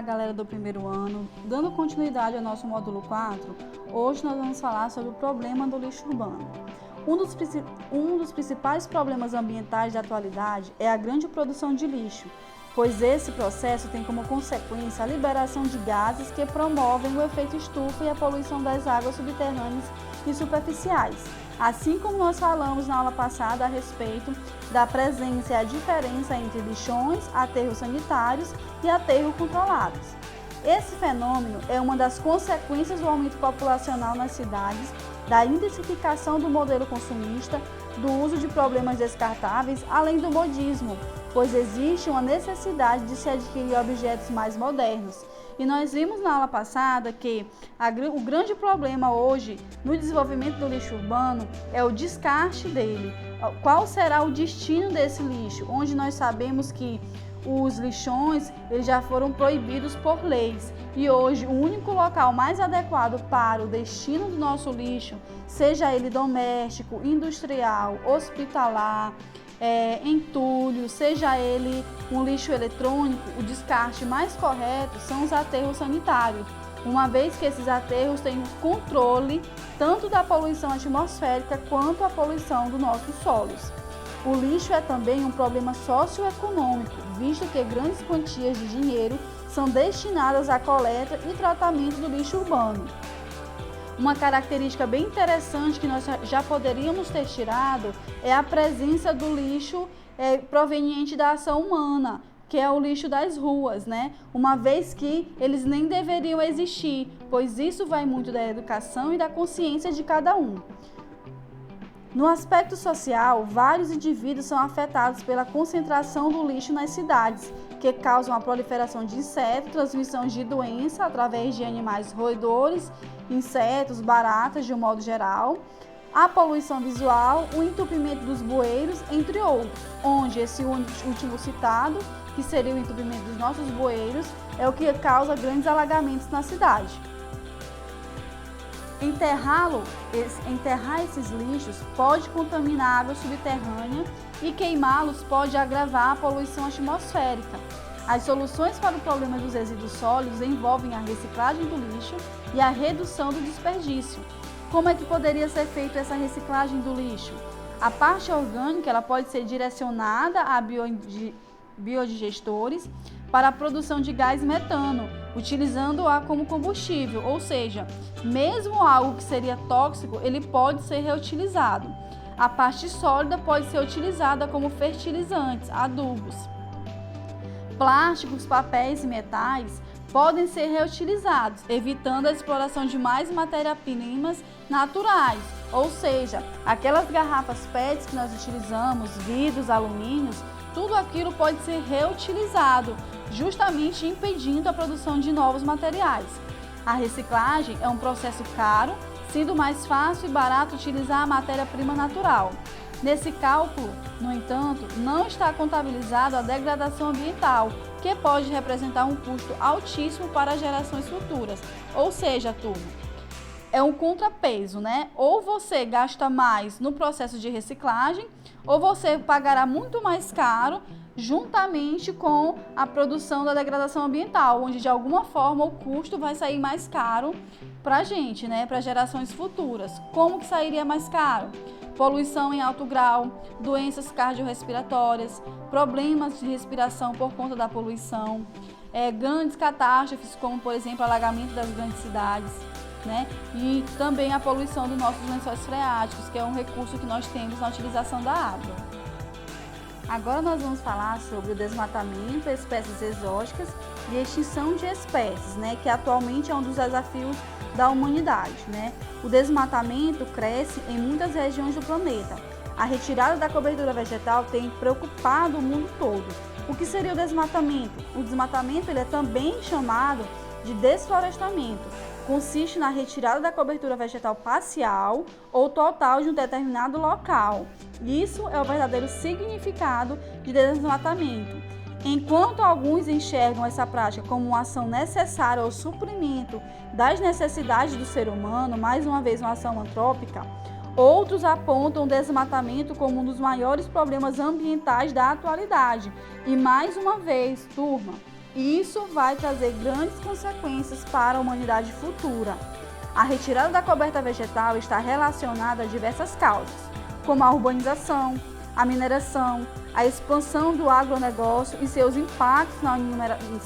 Olá, galera do primeiro ano. Dando continuidade ao nosso módulo 4, hoje nós vamos falar sobre o problema do lixo urbano. Um dos principais problemas ambientais da atualidade é a grande produção de lixo, pois esse processo tem como consequência a liberação de gases que promovem o efeito estufa e a poluição das águas subterrâneas e superficiais. Assim como nós falamos na aula passada a respeito da presença e a diferença entre lixões, aterros sanitários e aterros controlados. Esse fenômeno é uma das consequências do aumento populacional nas cidades, da intensificação do modelo consumista, do uso de problemas descartáveis, além do modismo, pois existe uma necessidade de se adquirir objetos mais modernos. E nós vimos na aula passada que o grande problema hoje no desenvolvimento do lixo urbano é o descarte dele. Qual será o destino desse lixo? Onde nós sabemos que os lixões eles já foram proibidos por leis e hoje o único local mais adequado para o destino do nosso lixo, seja ele doméstico, industrial, hospitalar, entulho, seja ele um lixo eletrônico, o descarte mais correto são os aterros sanitários, uma vez que esses aterros têm controle tanto da poluição atmosférica quanto a poluição dos nossos solos. O lixo é também um problema socioeconômico, visto que grandes quantias de dinheiro são destinadas à coleta e tratamento do lixo urbano. Uma característica bem interessante que nós já poderíamos ter tirado é a presença do lixo proveniente da ação humana, que é o lixo das ruas, né? Uma vez que eles nem deveriam existir, pois isso vai muito da educação e da consciência de cada um. No aspecto social, vários indivíduos são afetados pela concentração do lixo nas cidades, que causam a proliferação de insetos, transmissão de doença através de animais roedores, insetos, baratas de um modo geral, a poluição visual, o entupimento dos bueiros, entre outros, onde esse último citado, que seria o entupimento dos nossos bueiros, é o que causa grandes alagamentos na cidade. Enterrar esses lixos pode contaminar a água subterrânea e queimá-los pode agravar a poluição atmosférica. As soluções para o problema dos resíduos sólidos envolvem a reciclagem do lixo e a redução do desperdício. Como é que poderia ser feita essa reciclagem do lixo? A parte orgânica ela pode ser direcionada a biodigestores para a produção de gás metano, utilizando-a como combustível, ou seja, mesmo algo que seria tóxico, ele pode ser reutilizado. A parte sólida pode ser utilizada como fertilizantes, adubos. Plásticos, papéis e metais podem ser reutilizados, evitando a exploração de mais matérias-primas naturais, ou seja, aquelas garrafas PET que nós utilizamos, vidros, alumínios, tudo aquilo pode ser reutilizado, justamente impedindo a produção de novos materiais. A reciclagem é um processo caro, sendo mais fácil e barato utilizar a matéria-prima natural. Nesse cálculo, no entanto, não está contabilizado a degradação ambiental, que pode representar um custo altíssimo para gerações futuras. Ou seja, turma, é um contrapeso, né? Ou você gasta mais no processo de reciclagem, ou você pagará muito mais caro juntamente com a produção da degradação ambiental, onde de alguma forma o custo vai sair mais caro para a gente, né? Para gerações futuras. Como que sairia mais caro? Poluição em alto grau, doenças cardiorrespiratórias, problemas de respiração por conta da poluição, grandes catástrofes como, por exemplo, alagamento das grandes cidades, né? E também a poluição dos nossos lençóis freáticos, que é um recurso que nós temos na utilização da água. Agora nós vamos falar sobre o desmatamento, espécies exóticas e extinção de espécies, né? Que atualmente é um dos desafios da humanidade, né? O desmatamento cresce em muitas regiões do planeta. A retirada da cobertura vegetal tem preocupado o mundo todo. O que seria o desmatamento? O desmatamento ele é também chamado de desflorestamento. Consiste na retirada da cobertura vegetal parcial ou total de um determinado local. Isso é o verdadeiro significado de desmatamento. Enquanto alguns enxergam essa prática como uma ação necessária ao suprimento das necessidades do ser humano, mais uma vez uma ação antrópica, outros apontam o desmatamento como um dos maiores problemas ambientais da atualidade. E mais uma vez, turma, E isso vai trazer grandes consequências para a humanidade futura. A retirada da coberta vegetal está relacionada a diversas causas, como a urbanização, a mineração, a expansão do agronegócio e seus impactos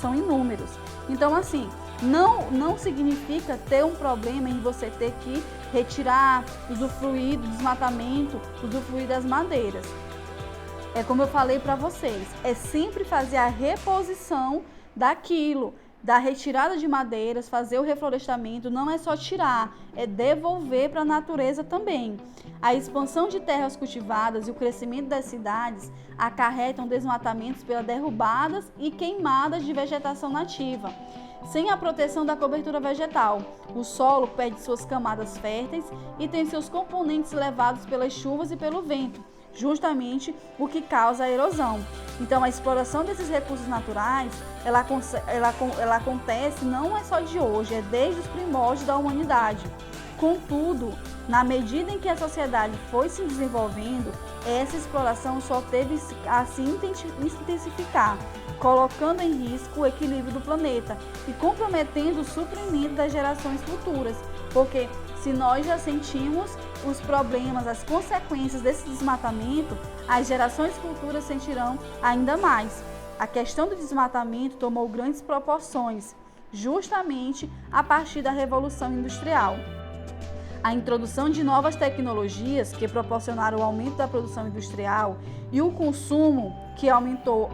são inúmeros. Então, assim, não significa ter um problema em você ter que retirar, usufruir do desmatamento, usufruir das madeiras. É como eu falei para vocês, é sempre fazer a reposição daquilo, da retirada de madeiras, fazer o reflorestamento, não é só tirar, é devolver para a natureza também. A expansão de terras cultivadas e o crescimento das cidades acarretam desmatamentos pelas derrubadas e queimadas de vegetação nativa. Sem a proteção da cobertura vegetal, o solo perde suas camadas férteis e tem seus componentes levados pelas chuvas e pelo vento, justamente o que causa a erosão. Então, a exploração desses recursos naturais, ela acontece não é só de hoje, é desde os primórdios da humanidade. Contudo, na medida em que a sociedade foi se desenvolvendo, essa exploração só teve a se intensificar, colocando em risco o equilíbrio do planeta e comprometendo o suprimento das gerações futuras, porque se nós já sentimos os problemas, as consequências desse desmatamento, as gerações futuras sentirão ainda mais. A questão do desmatamento tomou grandes proporções, justamente a partir da Revolução Industrial. A introdução de novas tecnologias que proporcionaram o aumento da produção industrial e o consumo, que aumentou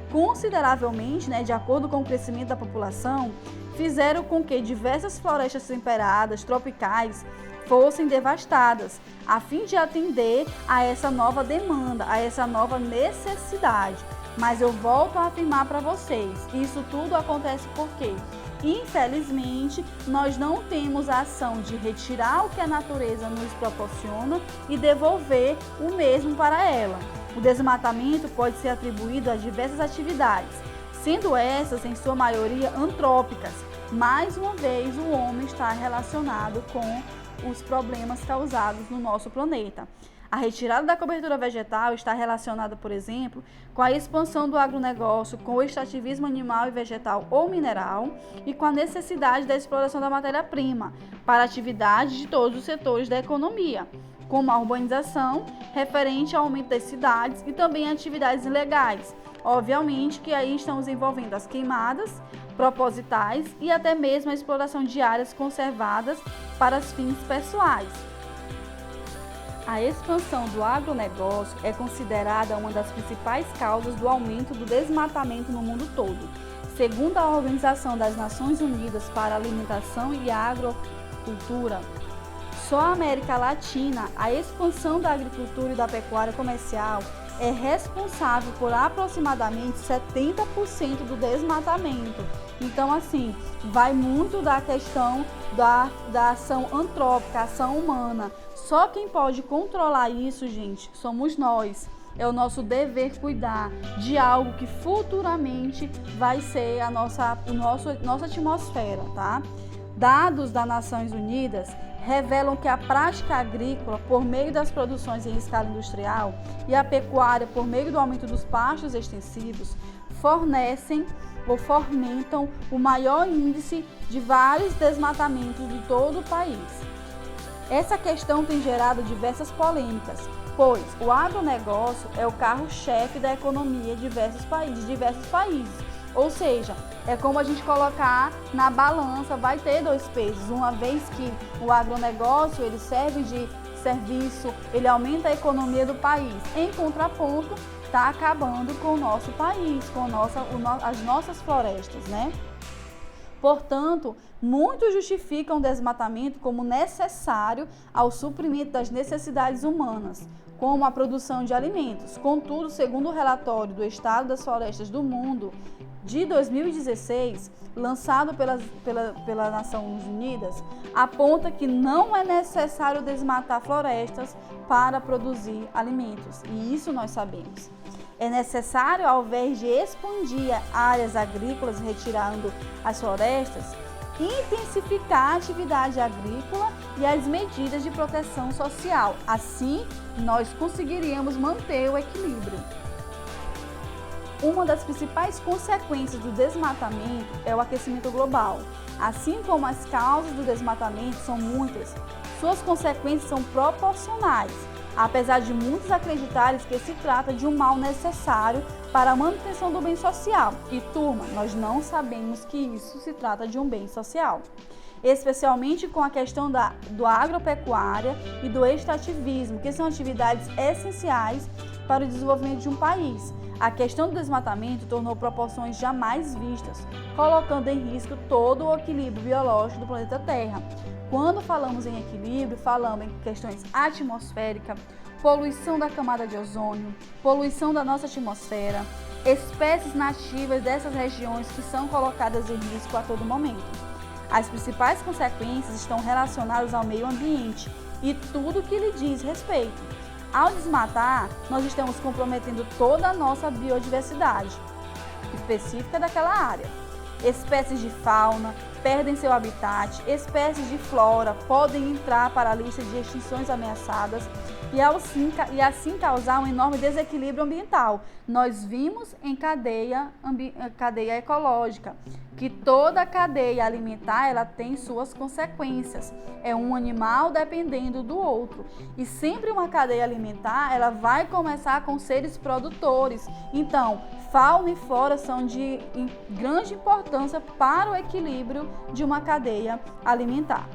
consideravelmente, de acordo com o crescimento da população, fizeram com que diversas florestas temperadas, tropicais, fossem devastadas, a fim de atender a essa nova demanda, a essa nova necessidade. Mas eu volto a afirmar para vocês, isso tudo acontece porque, infelizmente, nós não temos a ação de retirar o que a natureza nos proporciona e devolver o mesmo para ela. O desmatamento pode ser atribuído a diversas atividades, sendo essas, em sua maioria, antrópicas. Mais uma vez, o homem está relacionado com os problemas causados no nosso planeta. A retirada da cobertura vegetal está relacionada, por exemplo, com a expansão do agronegócio, com o extrativismo animal e vegetal ou mineral e com a necessidade da exploração da matéria-prima para atividades de todos os setores da economia, como a urbanização, referente ao aumento das cidades e também atividades ilegais. Obviamente que aí estamos envolvendo as queimadas propositais e até mesmo a exploração de áreas conservadas para fins pessoais. A expansão do agronegócio é considerada uma das principais causas do aumento do desmatamento no mundo todo. Segundo a Organização das Nações Unidas para a Alimentação e a Agricultura, só a América Latina, a expansão da agricultura e da pecuária comercial é responsável por aproximadamente 70% do desmatamento. Então, assim, vai muito da questão da ação antrópica, ação humana. Só quem pode controlar isso, gente, somos nós. É o nosso dever cuidar de algo que futuramente vai ser a nossa atmosfera, tá? Dados das Nações Unidas revelam que a prática agrícola, por meio das produções em escala industrial, e a pecuária, por meio do aumento dos pastos extensivos, fornecem ou fomentam o maior índice de vários desmatamentos de todo o país. Essa questão tem gerado diversas polêmicas, pois o agronegócio é o carro-chefe da economia de diversos países. Ou seja, é como a gente colocar na balança, vai ter dois pesos, uma vez que o agronegócio ele serve de serviço, ele aumenta a economia do país. Em contraponto, está acabando com o nosso país, com as nossas florestas, né? Portanto, muitos justificam o desmatamento como necessário ao suprimento das necessidades humanas, como a produção de alimentos. Contudo, segundo o relatório do Estado das Florestas do Mundo, de 2016, lançado pela Nações Unidas, aponta que não é necessário desmatar florestas para produzir alimentos. E isso nós sabemos. É necessário, ao invés de expandir áreas agrícolas, retirando as florestas, intensificar a atividade agrícola e as medidas de proteção social. Assim, nós conseguiríamos manter o equilíbrio. Uma das principais consequências do desmatamento é o aquecimento global. Assim como as causas do desmatamento são muitas, suas consequências são proporcionais, apesar de muitos acreditarem que se trata de um mal necessário para a manutenção do bem social. E, turma, nós não sabemos que isso se trata de um bem social, especialmente com a questão do agropecuária e do extrativismo, que são atividades essenciais para o desenvolvimento de um país. A questão do desmatamento tornou proporções jamais vistas, colocando em risco todo o equilíbrio biológico do planeta Terra. Quando falamos em equilíbrio, falamos em questões atmosféricas, poluição da camada de ozônio, poluição da nossa atmosfera, espécies nativas dessas regiões que são colocadas em risco a todo momento. As principais consequências estão relacionadas ao meio ambiente e tudo que lhe diz respeito. Ao desmatar, nós estamos comprometendo toda a nossa biodiversidade específica daquela área. Espécies de fauna perdem seu habitat, espécies de flora podem entrar para a lista de extinções ameaçadas e assim causar um enorme desequilíbrio ambiental. Nós vimos em cadeia ecológica que toda cadeia alimentar ela tem suas consequências. É um animal dependendo do outro. E sempre uma cadeia alimentar ela vai começar com seres produtores. Então, fauna e flora são de grande importância para o equilíbrio de uma cadeia alimentar.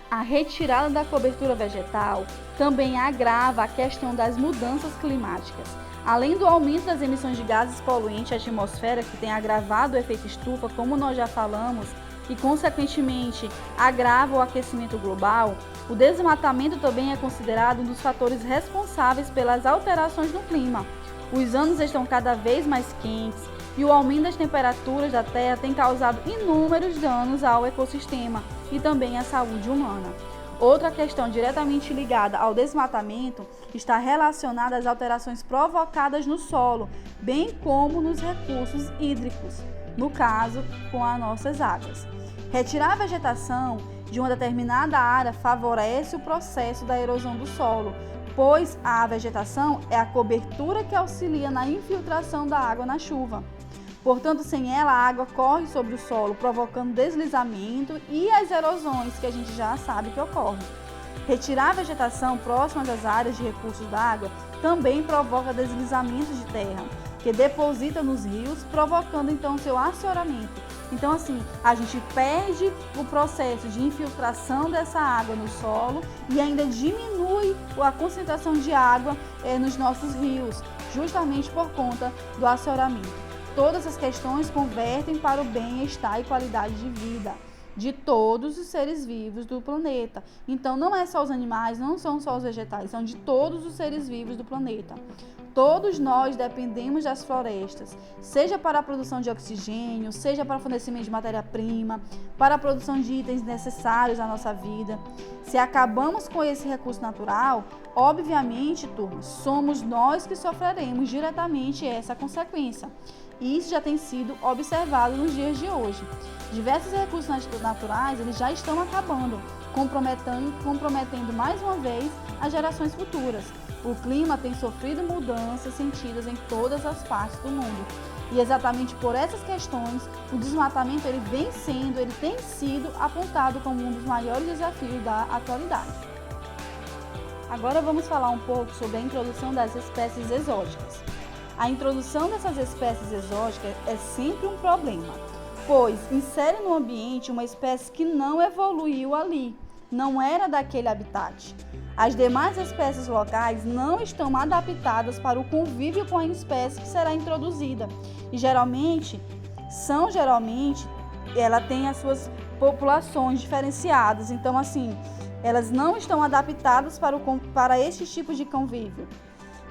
A retirada da cobertura vegetal também agrava a questão das mudanças climáticas. Além do aumento das emissões de gases poluentes à atmosfera, que tem agravado o efeito estufa, como nós já falamos, e consequentemente agrava o aquecimento global, o desmatamento também é considerado um dos fatores responsáveis pelas alterações no clima. Os anos estão cada vez mais quentes e o aumento das temperaturas da Terra tem causado inúmeros danos ao ecossistema e também à saúde humana. Outra questão diretamente ligada ao desmatamento está relacionada às alterações provocadas no solo, bem como nos recursos hídricos, no caso, com as nossas águas. Retirar a vegetação de uma determinada área favorece o processo da erosão do solo, pois a vegetação é a cobertura que auxilia na infiltração da água na chuva. Portanto, sem ela, a água corre sobre o solo, provocando deslizamento e as erosões que a gente já sabe que ocorrem. Retirar a vegetação próxima das áreas de recursos d'água também provoca deslizamentos de terra, que deposita nos rios, provocando então seu assoramento. Então, assim, a gente perde o processo de infiltração dessa água no solo e ainda diminui a concentração de água nos nossos rios, justamente por conta do assoramento. Todas as questões convertem para o bem-estar e qualidade de vida de todos os seres vivos do planeta. Então, não é só os animais, não são só os vegetais, são de todos os seres vivos do planeta. Todos nós dependemos das florestas, seja para a produção de oxigênio, seja para o fornecimento de matéria-prima, para a produção de itens necessários à nossa vida. Se acabamos com esse recurso natural, obviamente, turma, somos nós que sofreremos diretamente essa consequência. E isso já tem sido observado nos dias de hoje. Diversos recursos naturais eles já estão acabando, comprometendo mais uma vez as gerações futuras. O clima tem sofrido mudanças sentidas em todas as partes do mundo. E exatamente por essas questões, o desmatamento ele tem sido apontado como um dos maiores desafios da atualidade. Agora vamos falar um pouco sobre a introdução das espécies exóticas. A introdução dessas espécies exóticas é sempre um problema, pois insere no ambiente uma espécie que não evoluiu ali, não era daquele habitat. As demais espécies locais não estão adaptadas para o convívio com a espécie que será introduzida e ela tem as suas populações diferenciadas, então assim, elas não estão adaptadas para este tipo de convívio.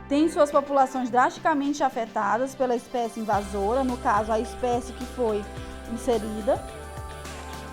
Tem suas populações drasticamente afetadas pela espécie invasora, no caso a espécie que foi inserida,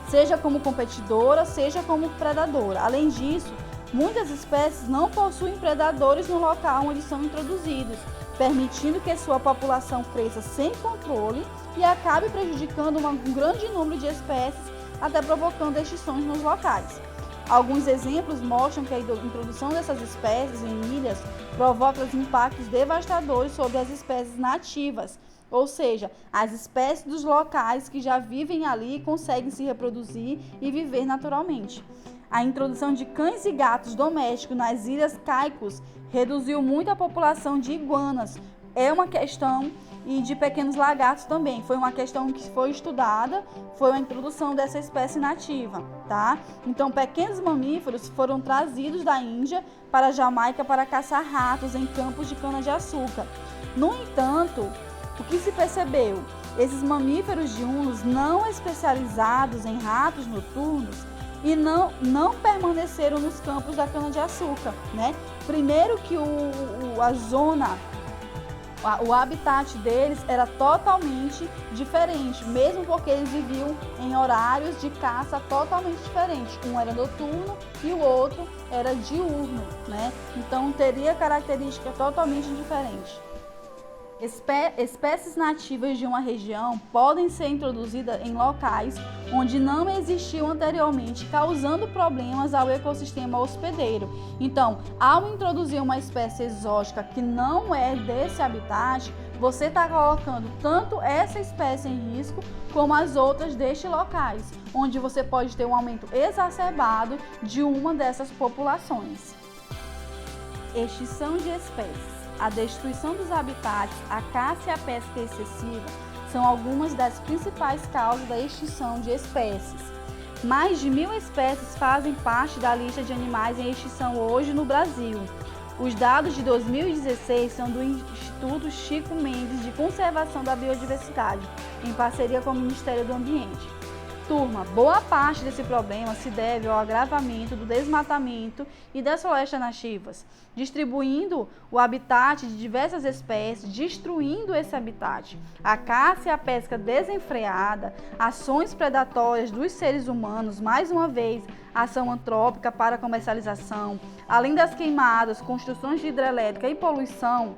seja como competidora, seja como predadora. Além disso, muitas espécies não possuem predadores no local onde são introduzidos, permitindo que sua população cresça sem controle e acabe prejudicando um grande número de espécies, até provocando extinções nos locais. Alguns exemplos mostram que a introdução dessas espécies em ilhas provoca impactos devastadores sobre as espécies nativas, ou seja, as espécies dos locais que já vivem ali conseguem se reproduzir e viver naturalmente. A introdução de cães e gatos domésticos nas Ilhas Caicos reduziu muito a população de iguanas. É uma questão, e de pequenos lagartos também. Foi uma questão que foi estudada, foi a introdução dessa espécie nativa, tá? Então, pequenos mamíferos foram trazidos da Índia para a Jamaica para caçar ratos em campos de cana-de-açúcar. No entanto, o que se percebeu? Esses mamíferos diurnos não especializados em ratos noturnos e não permaneceram nos campos da cana-de-açúcar, né? Primeiro que o habitat deles era totalmente diferente, mesmo porque eles viviam em horários de caça totalmente diferentes. Um era noturno e o outro era diurno, né? Então teria características totalmente diferentes. Espécies nativas de uma região podem ser introduzidas em locais onde não existiam anteriormente, causando problemas ao ecossistema hospedeiro. Então, ao introduzir uma espécie exótica que não é desse habitat, você está colocando tanto essa espécie em risco como as outras destes locais, onde você pode ter um aumento exacerbado de uma dessas populações. Extinção de espécies. A destruição dos habitats, a caça e a pesca excessiva são algumas das principais causas da extinção de espécies. Mais de 1.000 espécies fazem parte da lista de animais em extinção hoje no Brasil. Os dados de 2016 são do Instituto Chico Mendes de Conservação da Biodiversidade, em parceria com o Ministério do Ambiente. Turma, boa parte desse problema se deve ao agravamento do desmatamento e das florestas nativas, distribuindo o habitat de diversas espécies, destruindo esse habitat. A caça e a pesca desenfreada, ações predatórias dos seres humanos, mais uma vez, ação antrópica para comercialização, além das queimadas, construções de hidrelétrica e poluição.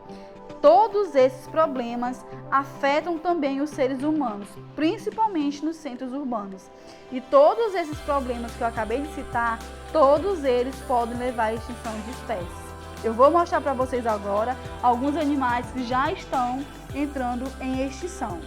Todos esses problemas afetam também os seres humanos, principalmente nos centros urbanos. E todos esses problemas que eu acabei de citar, todos eles podem levar à extinção de espécies. Eu vou mostrar para vocês agora alguns animais que já estão entrando em extinção.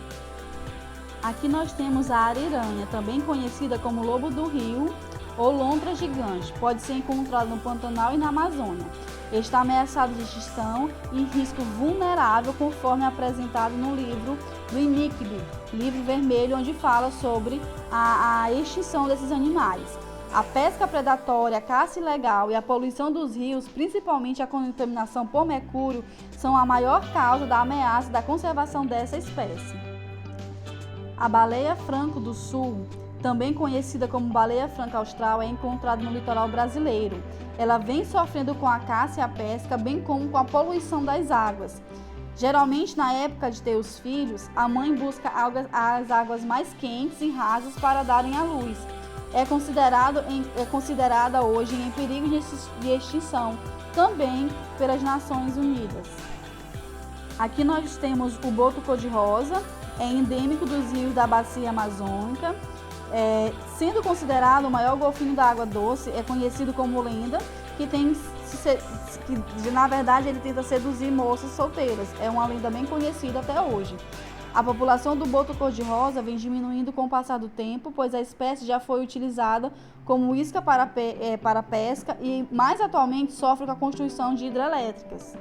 Aqui nós temos a ariranha, também conhecida como lobo do rio ou lontra gigante. Pode ser encontrado no Pantanal e na Amazônia. Está ameaçado de extinção e em risco vulnerável, conforme apresentado no livro do INICB, livro vermelho, onde fala sobre a extinção desses animais. A pesca predatória, a caça ilegal e a poluição dos rios, principalmente a contaminação por mercúrio, são a maior causa da ameaça da conservação dessa espécie. A baleia franco do sul, também conhecida como baleia franca austral, é encontrada no litoral brasileiro. Ela vem sofrendo com a caça e a pesca, bem como com a poluição das águas. Geralmente, na época de ter os filhos, a mãe busca as águas mais quentes e rasas para darem à luz. É considerada hoje em perigo de extinção, também pelas Nações Unidas. Aqui nós temos o boto cor-de-rosa, é endêmico dos rios da bacia amazônica. Sendo considerado o maior golfinho da água doce, é conhecido como lenda, que na verdade ele tenta seduzir moças solteiras. É uma lenda bem conhecida até hoje. A população do boto cor-de-rosa vem diminuindo com o passar do tempo, pois a espécie já foi utilizada como isca para pesca e mais atualmente sofre com a construção de hidrelétricas.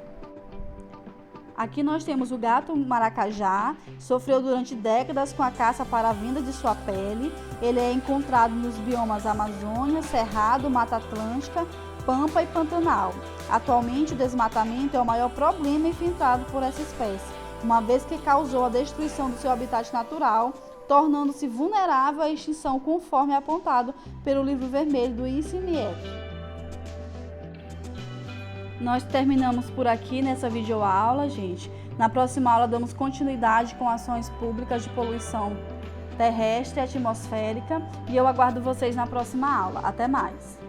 Aqui nós temos o gato maracajá, sofreu durante décadas com a caça para a venda de sua pele. Ele é encontrado nos biomas Amazônia, Cerrado, Mata Atlântica, Pampa e Pantanal. Atualmente, o desmatamento é o maior problema enfrentado por essa espécie, uma vez que causou a destruição do seu habitat natural, tornando-se vulnerável à extinção, conforme apontado pelo livro vermelho do ICMF. Nós terminamos por aqui nessa videoaula, gente. Na próxima aula damos continuidade com ações públicas de poluição terrestre e atmosférica e eu aguardo vocês na próxima aula. Até mais!